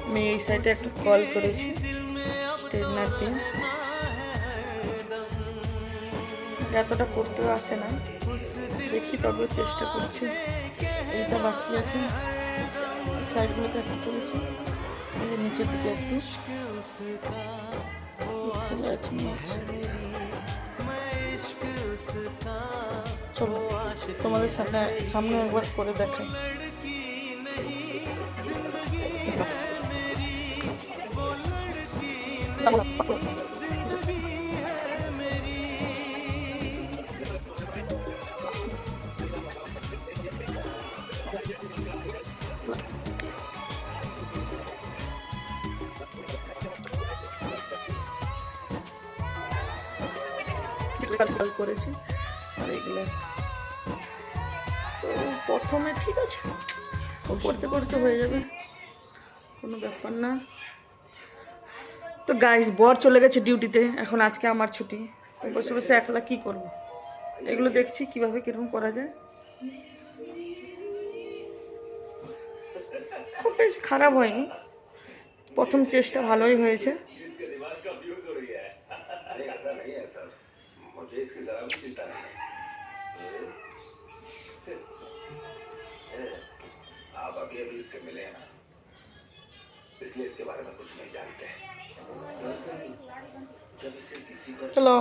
আমি এই সাইডে একটা কল করেছি স্ট্রেটনার দিয়ে, এতটা করতেও আসে না, দেখি তবেও চেষ্টা করছি। এইটা বাকি আছে, সাইডগুলোতে একটা করেছি, নিচের দিকে একটু চলো তোমাদের সামনে একবার করে দেখাই। করেছি আর এগুলো তো প্রথমে ঠিক আছে, ও করতে করতে হয়ে যাবে, কোনো ব্যাপার না। তো গাইস, বর চলে গেছে ডিউটিতে, এখন আজকে আমার ছুটি, তো বসে বসে একলা কি করবো, এগুলো দেখছি কিভাবে কিরকম করা যায়। খুব বেশ খারাপ হয়নি, প্রথম চেষ্টা ভালোই হয়েছে। आप अभी अभी इससे मिले हैं ना, इसलिए इसके बारे में कुछ नहीं जानते। चलो।